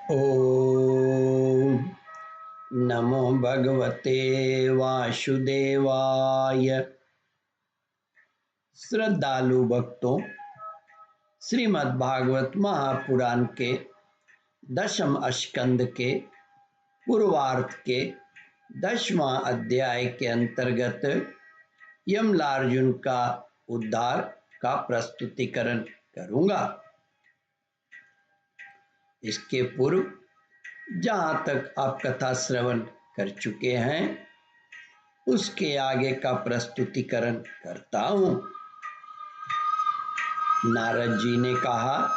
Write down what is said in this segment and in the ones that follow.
ओम नमो भगवते वासुदेवाय। श्रद्धालु भक्तों, श्रीमद् भागवत महापुराण के दशम स्कंद के पूर्वार्ध के 10वां अध्याय के अंतर्गत यमलार्जुन का उद्धार का प्रस्तुतिकरण करूंगा। इसके पूर्व जहाँ तक आप कथा श्रवण कर चुके हैं उसके आगे का प्रस्तुतिकरण करता हूँ। नारद जी ने कहा,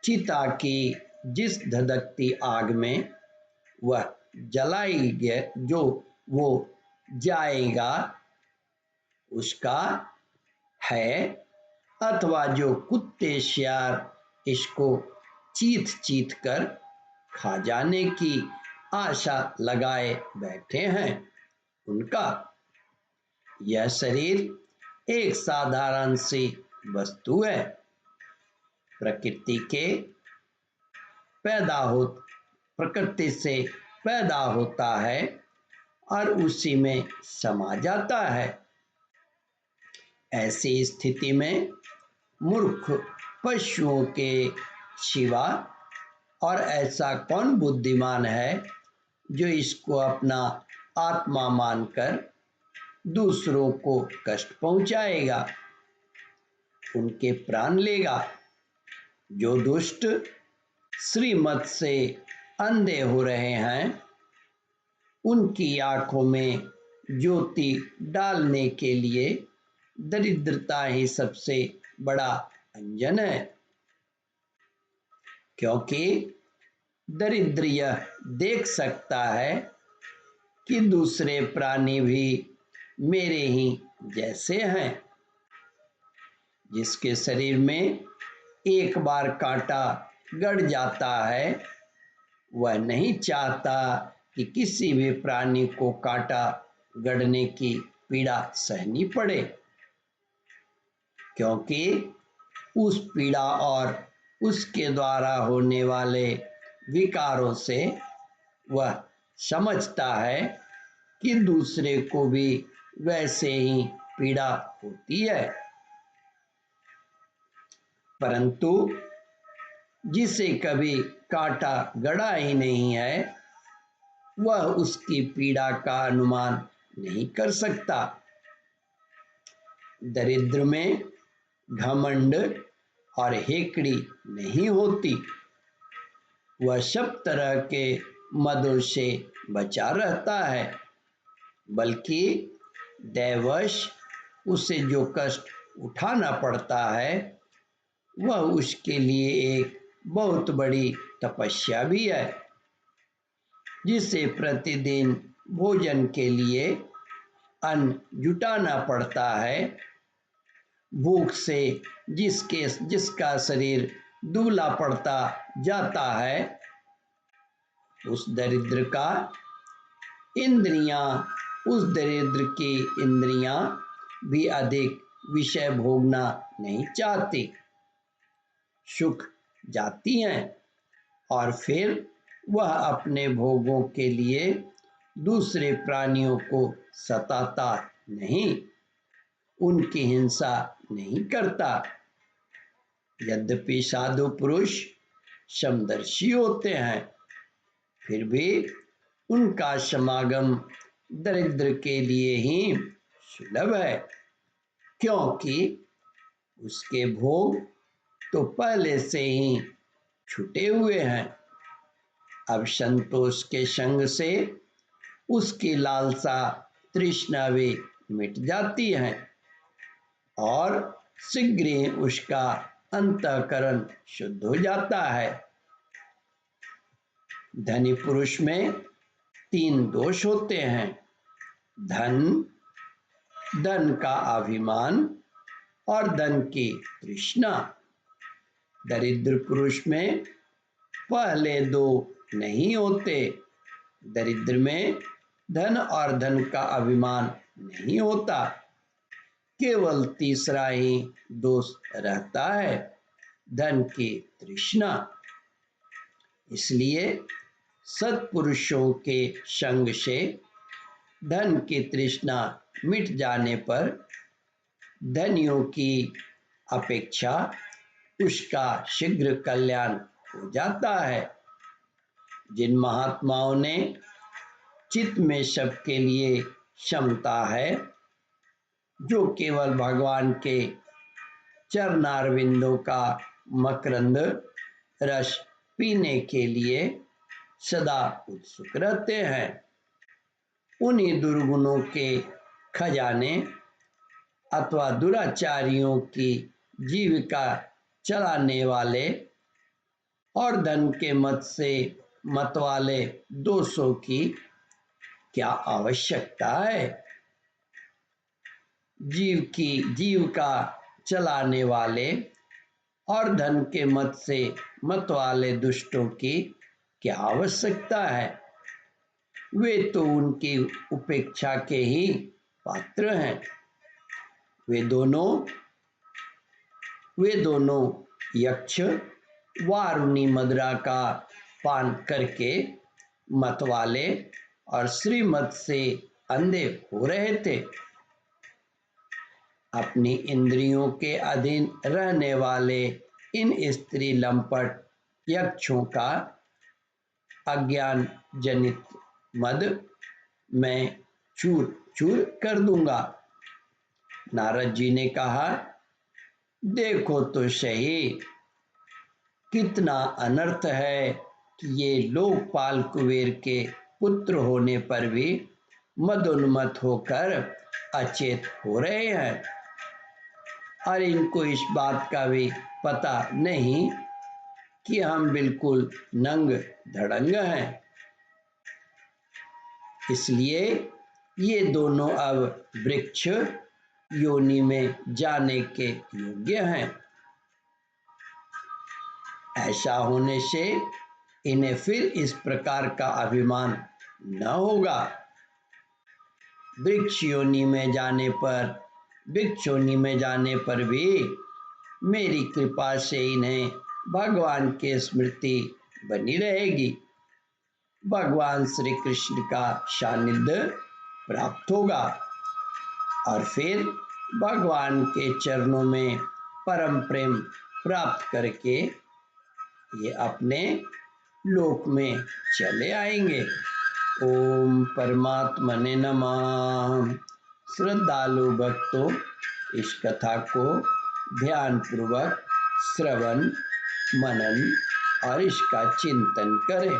चिता की जिस धधकती आग में वह जलाई गए जो वो जाएगा उसका है, अथवा जो कुत्ते शियार इसको चीथ चीथ कर खा जाने की आशा लगाए बैठे हैं उनका। यह शरीर एक साधारण सी वस्तु है, प्रकृति से पैदा होता है और उसी में समा जाता है। ऐसी स्थिति में मूर्ख पशुओं के सिवा और ऐसा कौन बुद्धिमान है जो इसको अपना आत्मा मानकर दूसरों को कष्ट पहुंचाएगा, उनके प्राण लेगा। जो दुष्ट श्रीमत से अंधे हो रहे हैं उनकी आंखों में ज्योति डालने के लिए दरिद्रता ही सबसे बड़ा अंजन है, क्योंकि दरिद्र यह देख सकता है कि दूसरे प्राणी भी मेरे ही जैसे हैं। जिसके शरीर में एक बार कांटा गड़ जाता है वह नहीं चाहता कि किसी भी प्राणी को कांटा गड़ने की पीड़ा सहनी पड़े, क्योंकि उस पीड़ा और उसके द्वारा होने वाले विकारों से वह समझता है कि दूसरे को भी वैसे ही पीड़ा होती है। परंतु जिसे कभी कांटा गड़ा ही नहीं है वह उसकी पीड़ा का अनुमान नहीं कर सकता। दरिद्र में घमंड और हेकड़ी नहीं होती, वह सब तरह के मदों से बचा रहता है, बल्कि दैवश उसे जो कष्ट उठाना पड़ता है वह उसके लिए एक बहुत बड़ी तपस्या भी है। जिसे प्रतिदिन भोजन के लिए अन्न जुटाना पड़ता है, भूख से जिसका शरीर दुबला पड़ता जाता है, उस दरिद्र की इंद्रियां भी अधिक विषय भोगना नहीं चाहती, सुख जाती हैं और फिर वह अपने भोगों के लिए दूसरे प्राणियों को सताता नहीं, उनकी हिंसा नहीं करता। यद्यपि साधु पुरुष समदर्शी होते हैं, फिर भी उनका समागम दरिद्र के लिए ही सुलभ है, क्योंकि उसके भोग तो पहले से ही छुटे हुए हैं। अब संतोष के संग से उसकी लालसा तृष्णा भी मिट जाती है और शीघ्र ही उसका अंतःकरण शुद्ध हो जाता है। धनी पुरुष में 3 दोष होते हैं: धन का अभिमान और धन की तृष्णा। दरिद्र पुरुष में पहले 2 नहीं होते। दरिद्र में धन और धन का अभिमान नहीं होता, केवल तीसरा ही दोष रहता है, धन की तृष्णा। इसलिए सत्पुरुषों के संग से धन की तृष्णा मिट जाने पर धनियों की अपेक्षा उसका शीघ्र कल्याण हो जाता है। जिन महात्माओं ने चित्त में सबके लिए क्षमता है, जो केवल भगवान के चरणारविंदों का मकरंद रस पीने के लिए सदा उत्सुक रहते हैं, उन्हीं दुर्गुणों के खजाने अथवा दुराचारियों की जीविका चलाने वाले और धन के मत से मतवाले दोषों की क्या आवश्यकता है। जीव का चलाने वाले और धन के मत से मत वाले दुष्टों की क्या आवश्यकता है। वे तो उनकी उपेक्षा के ही पात्र हैं। वे दोनों यक्ष वारुणी मदिरा का पान करके मतवाले और श्रीमत से अंधे हो रहे थे। अपनी इंद्रियों के अधीन रहने वाले इन स्त्री लंपट यक्षों का अज्ञान जनित मद मैं चूर चूर कर दूंगा। नारद जी ने कहा, देखो तो सही कितना अनर्थ है कि ये लोकपाल कुबेर के पुत्र होने पर भी मदोन्मत्त होकर अचेत हो रहे हैं और इनको इस बात का भी पता नहीं कि हम बिल्कुल नंग धड़ंग हैं। इसलिए ये दोनों अब वृक्ष योनि में जाने के योग्य हैं। ऐसा होने से इन्हें फिर इस प्रकार का अभिमान न होगा। वृक्ष योनि में जाने पर भी मेरी कृपा से इन्हें भगवान की स्मृति बनी रहेगी। भगवान श्री कृष्ण का सानिध्य प्राप्त होगा और फिर भगवान के चरणों में परम प्रेम प्राप्त करके ये अपने लोक में चले आएंगे। ओम परमात्मने नमः। श्रद्धालु भक्तों, इस कथा को ध्यान पूर्वक श्रवण मनन और इसका चिंतन करें।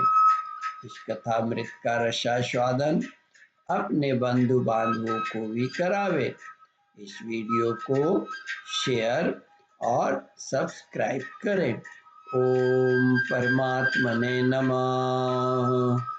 इस कथामृत का रसास्वादन अपने बंधु बांधवों को भी करावे। इस वीडियो को शेयर और सब्सक्राइब करें। ओम परमात्मने नमः।